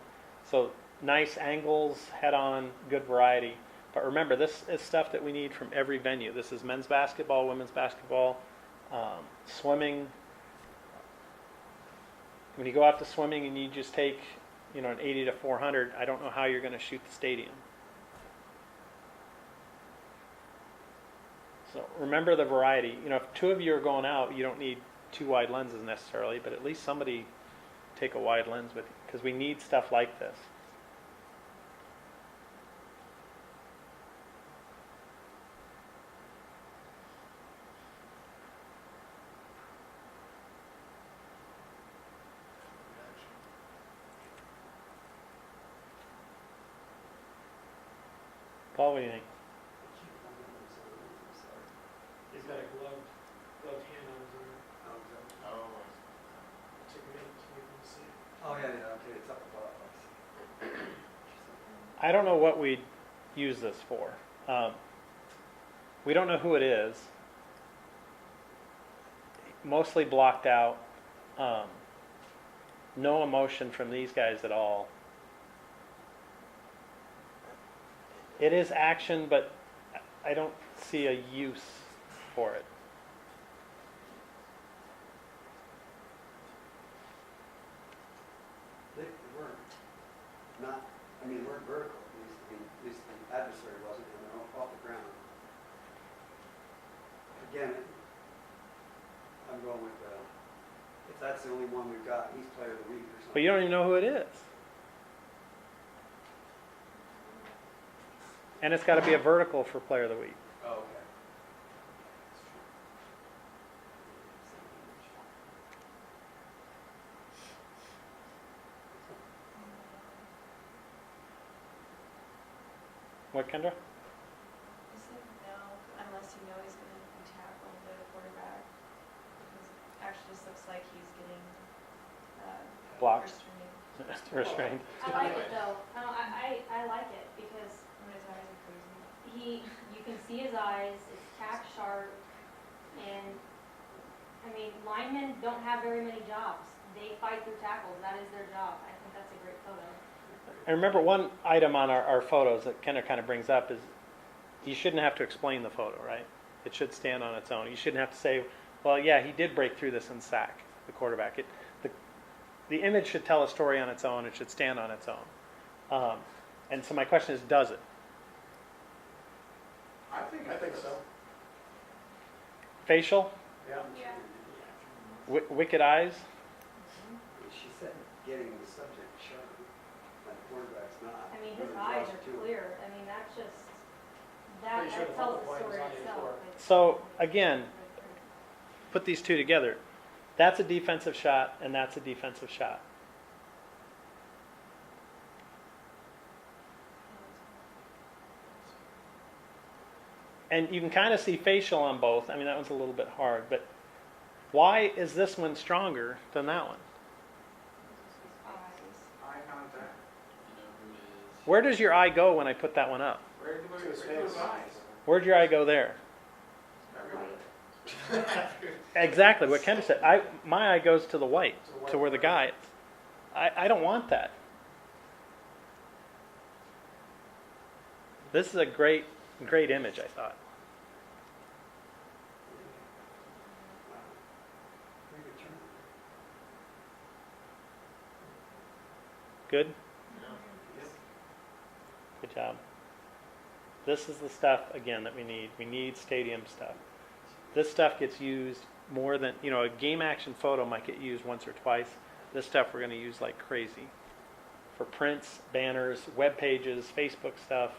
Speaker 1: So nice angles, head on, good variety. But remember, this is stuff that we need from every venue. This is men's basketball, women's basketball, swimming. When you go out to swimming and you just take, an 80 to 400, I don't know how you're going to shoot the stadium. So remember the variety. If two of you are going out, you don't need two wide lenses necessarily, but at least somebody take a wide lens with you because we need stuff like this. Paul, what do you think?
Speaker 4: He's got a gloved hand on his arm.
Speaker 8: Oh,
Speaker 4: Took a minute to even see it.
Speaker 5: Oh, yeah, okay, it's up above, I see.
Speaker 1: I don't know what we'd use this for. We don't know who it is. Mostly blocked out. No emotion from these guys at all. It is action, but I don't see a use for it.
Speaker 5: They weren't vertical, at least the adversary wasn't, and they're off the ground. Again, I'm going with, if that's the only one we've got, he's player of the week or something.
Speaker 1: But you don't even know who it is. And it's got to be a vertical for player of the week.
Speaker 5: Oh, okay.
Speaker 1: What, Kendra?
Speaker 6: I said no, unless you know he's gonna be tackling the quarterback. Because it actually just looks like he's getting,
Speaker 1: Blocked.
Speaker 6: restrained.
Speaker 1: Restrained.
Speaker 2: I like it though. No, I like it because
Speaker 6: When his eyes are crazy.
Speaker 2: you can see his eyes, it's tack sharp, and, linemen don't have very many jobs. They fight through tackles, that is their job. I think that's a great photo.
Speaker 1: I remember one item on our photos that Kendra kind of brings up is you shouldn't have to explain the photo, right? It should stand on its own. You shouldn't have to say, well, yeah, he did break through this and sack the quarterback. The image should tell a story on its own. It should stand on its own. And so my question is, does it?
Speaker 3: I think
Speaker 4: I think so.
Speaker 1: Facial?
Speaker 4: Yeah.
Speaker 6: Yeah.
Speaker 1: Wicked eyes?
Speaker 5: She said getting the subject shut, like quarterback's not.
Speaker 2: His eyes are clear, that's just,
Speaker 4: Pretty sure the
Speaker 2: that tells
Speaker 4: football
Speaker 2: the
Speaker 4: point was
Speaker 2: story
Speaker 4: on the
Speaker 2: itself.
Speaker 4: floor.
Speaker 1: So, again, put these two together. That's a defensive shot, and that's a defensive shot. And you can kind of see facial on both. That one's a little bit hard, but why is this one stronger than that one?
Speaker 6: Eyes.
Speaker 3: eye contact
Speaker 1: Where does your eye go when I put that one up?
Speaker 3: Where do
Speaker 4: To his
Speaker 3: where do his
Speaker 4: face.
Speaker 3: eyes?
Speaker 1: Where'd your eye go there?
Speaker 3: Everywhere.
Speaker 1: Exactly what Kendra said. My eye goes to the white,
Speaker 4: To the white
Speaker 1: to where the
Speaker 4: part.
Speaker 1: guy is. I don't want that. This is a great image, I thought.
Speaker 5: Wow. Pretty good turn.
Speaker 1: Good? Good job. This is the stuff, again, that we need. We need stadium stuff. This stuff gets used more than, a game action photo might get used once or twice. This stuff we're going to use like crazy. For prints, banners, web pages, Facebook stuff.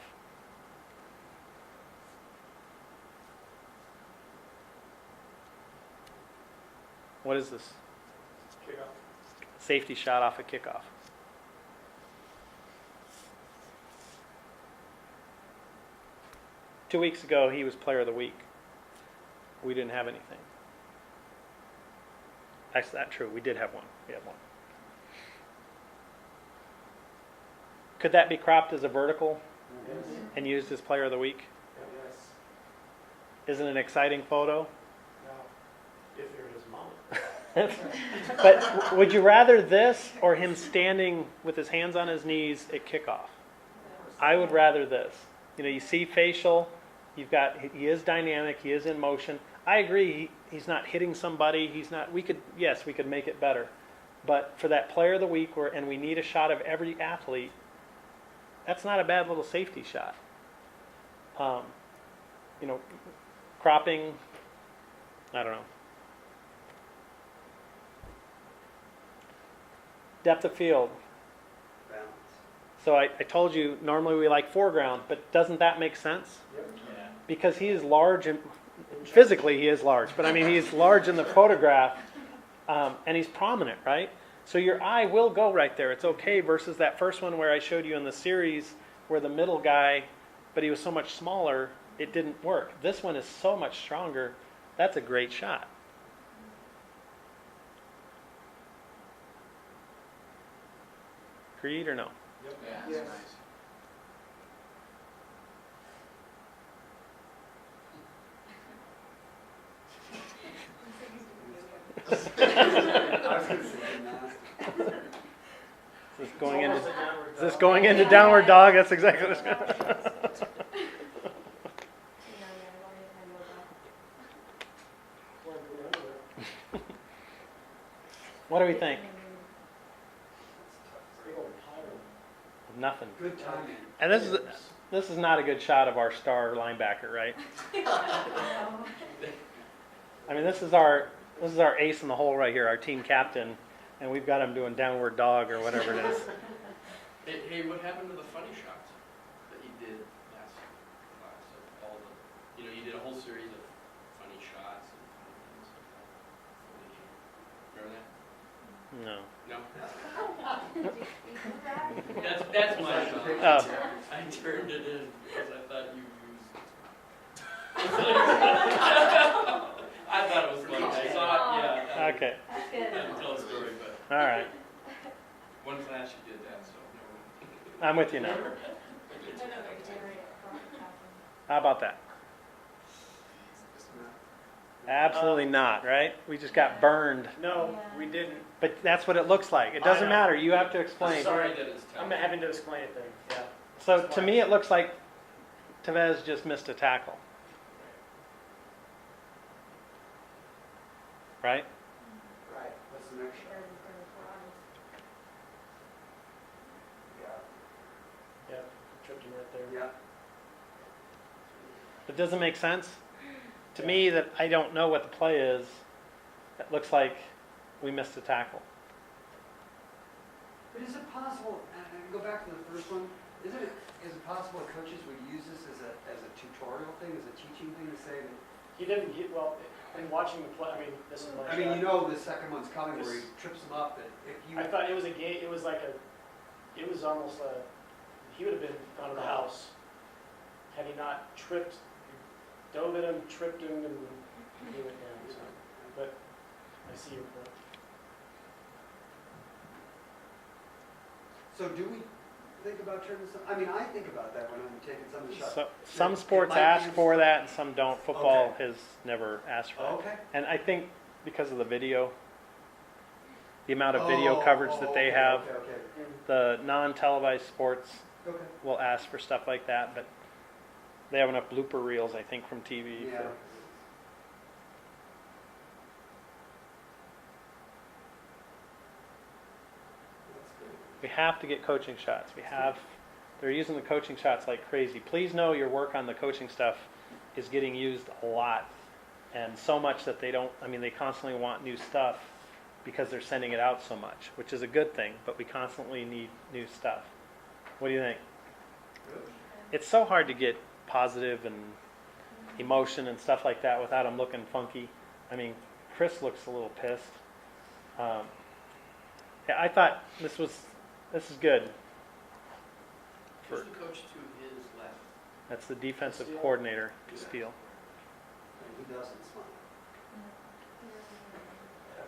Speaker 1: What is this?
Speaker 4: Kickoff.
Speaker 1: Safety shot off a kickoff. Two weeks ago, he was player of the week. We didn't have anything. That's not true. We did have one. We had one. Could that be cropped as a vertical
Speaker 4: Yes.
Speaker 1: and used as player of the week?
Speaker 4: Yes.
Speaker 1: Isn't it an exciting photo?
Speaker 4: No. If you're his mom.
Speaker 1: But would you rather this or him standing with his hands on his knees at kickoff? I would rather this. You see facial. He is dynamic. He is in motion. I agree. He's not hitting somebody. We could make it better. But for that player of the week, and we need a shot of every athlete, that's not a bad little safety shot. Cropping, I don't know. Depth of field.
Speaker 5: Balance.
Speaker 1: So I told you normally we like foreground, but doesn't that make sense?
Speaker 4: Yep.
Speaker 7: Yeah.
Speaker 1: Because he is large and physically he is large, but I mean he's large in the photograph, and he's prominent, right? So your eye will go right there. It's okay versus that first one where I showed you in the series where the middle guy, but he was so much smaller, it didn't work. This one is so much stronger. That's a great shot. Agreed or no?
Speaker 4: Yep.
Speaker 8: Yeah,
Speaker 3: Yes.
Speaker 8: it's nice.
Speaker 5: I was gonna say gymnastics.
Speaker 1: Is this going into
Speaker 4: Almost a downward
Speaker 1: is this
Speaker 4: dog.
Speaker 1: going into downward dog? That's exactly what it's going.
Speaker 4: Wanna go under there.
Speaker 1: What do we think?
Speaker 4: Big old pile.
Speaker 1: Nothing.
Speaker 5: Good timing.
Speaker 1: And this is not a good shot of our star linebacker, right? I mean, this is our ace in the hole right here, our team captain, and we've got him doing downward dog or whatever it is.
Speaker 7: Hey, what happened to the funny shots that you did last class of all the, you did a whole series of funny shots and funny things like that. Remember that?
Speaker 1: No.
Speaker 7: No? That's my shot.
Speaker 1: Oh,
Speaker 7: I turned it in because I thought you used. I thought it was funny. I saw it, yeah.
Speaker 1: okay.
Speaker 2: That's
Speaker 7: I
Speaker 2: good.
Speaker 7: didn't tell a story, but
Speaker 1: All right.
Speaker 7: one class you did that, so no.
Speaker 1: I'm with you now. How about that? Absolutely not, right? We just got burned.
Speaker 4: No, we didn't.
Speaker 1: But that's what it looks like. It doesn't
Speaker 4: I know.
Speaker 1: matter. You have to
Speaker 7: I'm
Speaker 1: explain.
Speaker 7: sorry that it's tough.
Speaker 4: I'm having to explain it then, yeah.
Speaker 1: So to me, it looks like Tevez just missed a tackle. Right?
Speaker 5: Right. What's the next shot? Yeah.
Speaker 4: Yeah, tripped him right there.
Speaker 5: Yeah.
Speaker 1: It doesn't make sense to me that I don't know what the play is. It looks like we missed a tackle.
Speaker 5: But is it possible, and go back to the first one, is it possible that coaches would use this as a tutorial thing, as a teaching thing to say that,
Speaker 4: He didn't get, well, in watching the play, I mean, this is my
Speaker 5: I mean,
Speaker 4: shot.
Speaker 5: the second one's coming where he trips him up, that if you,
Speaker 4: I thought it was a game, it was almost he would have been out of the house had he not tripped, dove at him, tripped him, and he went down, so. But I see your point.
Speaker 5: so do we, think about turning some, I mean, I think about that when I'm taking some of the shots.
Speaker 1: So, some sports
Speaker 5: It might
Speaker 1: ask
Speaker 5: be-
Speaker 1: for that and some don't. Football
Speaker 5: Okay.
Speaker 1: has never asked for that.
Speaker 5: Okay.
Speaker 1: And I think because of the video, the amount of video
Speaker 5: Oh,
Speaker 1: coverage
Speaker 5: oh,
Speaker 1: that they
Speaker 5: okay,
Speaker 1: have,
Speaker 5: Okay,
Speaker 1: the non-televised sports
Speaker 5: okay, okay.
Speaker 1: will ask for stuff like that, but they have enough blooper reels, I think, from TV.
Speaker 5: Yeah.
Speaker 1: For,
Speaker 5: That's good.
Speaker 1: we have to get coaching shots. They're using the coaching shots like crazy. Please know your work on the coaching stuff is getting used a lot, and so much that they constantly want new stuff because they're sending it out so much, which is a good thing, but we constantly need new stuff. What do you think?
Speaker 5: Good.
Speaker 1: It's so hard to get positive and emotion and stuff like that without them looking funky. I mean, Chris looks a little pissed. Yeah, I thought this is good.
Speaker 7: Who's the coach to his left?
Speaker 1: That's the defensive
Speaker 4: Castile.
Speaker 1: coordinator, Castile.
Speaker 5: And he doesn't smile. Ever.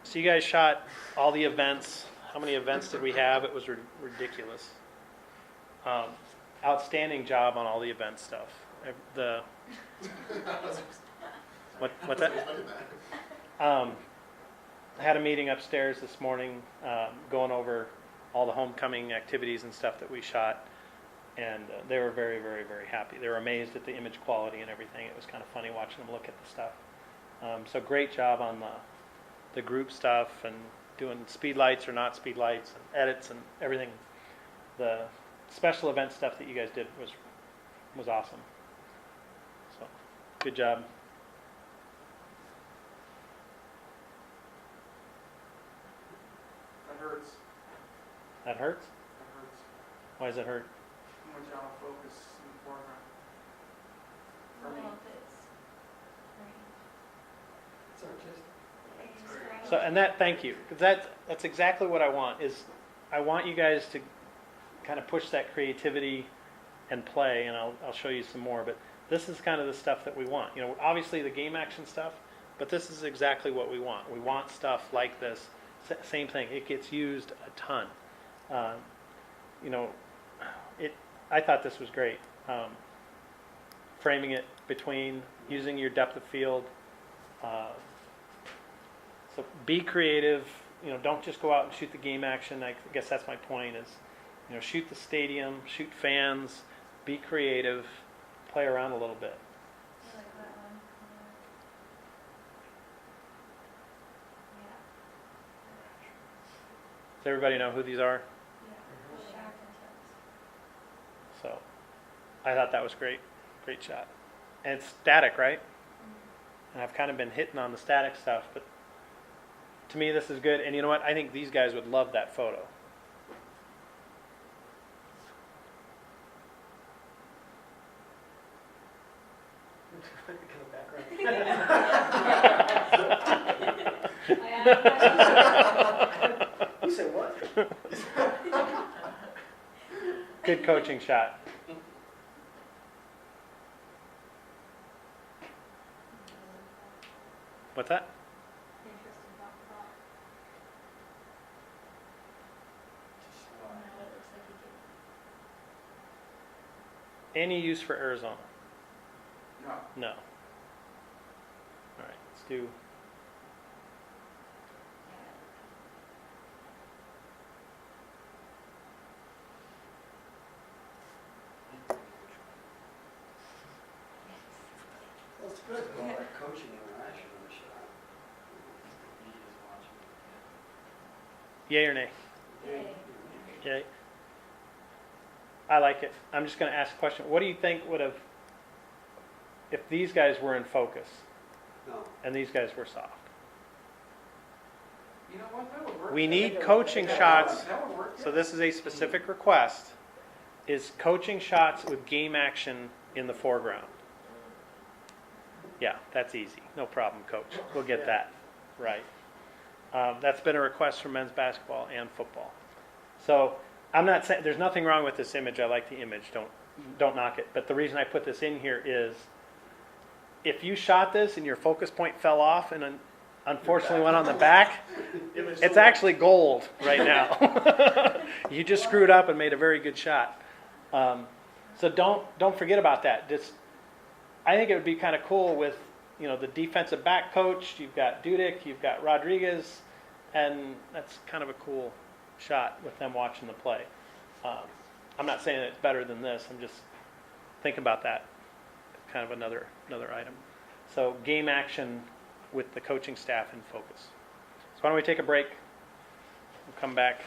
Speaker 1: So you guys shot all the events. How many events did we have? It was ridiculous. Outstanding job on all the event stuff. What's that? I had a meeting upstairs this morning, going over all the homecoming activities and stuff that we shot, and they were very, very, very happy. They were amazed at the image quality and everything. It was kind of funny watching them look at the stuff. So great job on the group stuff and doing speed lights or not speed lights and edits and everything. The special event stuff that you guys did was awesome. So good job.
Speaker 3: That hurts,
Speaker 1: That hurts?
Speaker 3: that hurts.
Speaker 1: Why does it hurt?
Speaker 3: Too much out of focus in the foreground. For me.
Speaker 6: Well, if it's
Speaker 5: It's artistic.
Speaker 6: great.
Speaker 1: So, and thank you. 'Cause that's exactly what I want, is I want you guys to kind of push that creativity and play, and I'll show you some more, but this is kind of the stuff that we want. You know, obviously the game action stuff, but this is exactly what we want. We want stuff like this. Same thing, it gets used a ton. You know, I thought this was great. Framing it between, using your depth of field. So be creative, you know, don't just go out and shoot the game action. I guess that's my point is, you know, shoot the stadium, shoot fans, be creative, play around a little bit.
Speaker 6: I like that one.
Speaker 1: Does everybody know who these are?
Speaker 6: Yeah. Sharp and tips.
Speaker 1: So I thought that was great. Great shot. And it's static, right? And I've kind of been hitting on the static stuff, but to me this is good. And you know what? I think these guys would love that photo.
Speaker 4: You say what?
Speaker 1: Good coaching shot. What's that?
Speaker 2: Interesting thought for thought.
Speaker 6: It looks like you
Speaker 1: Any use for Arizona?
Speaker 3: No.
Speaker 1: No. All right, let's do.
Speaker 5: Well, it's good, all that coaching interaction in the shot.
Speaker 7: He is watching.
Speaker 1: Yay or nay?
Speaker 2: Yay.
Speaker 1: Yay. I like it. I'm just going to ask a question. What do you think would have, if these guys were in focus
Speaker 5: No.
Speaker 1: and these guys were soft?
Speaker 3: You know what, that would work.
Speaker 1: We
Speaker 3: I
Speaker 1: need
Speaker 3: think that
Speaker 1: coaching
Speaker 3: would-
Speaker 1: shots.
Speaker 3: That would work.
Speaker 1: So this is a specific request, is coaching shots with game action in the foreground. Yeah, that's easy. No problem, coach. We'll get that right. That's been a request from men's basketball and football. So I'm not saying, there's nothing wrong with this image. I like the image. Don't knock it. But the reason I put this in here is if you shot this and your focus point fell off unfortunately went on the back.
Speaker 4: It was
Speaker 1: It's
Speaker 4: so-
Speaker 1: actually gold right now. You just screwed up and made a very good shot. So don't forget about that. Just, I think it would be kind of cool with, you know, the defensive back coach. You've got Dudek, you've got Rodriguez, and that's kind of a cool shot with them watching the play. I'm not saying it's better than this. I'm just thinking about that. Kind of another item. So game action with the coaching staff in focus. So why don't we take a break? We'll come back.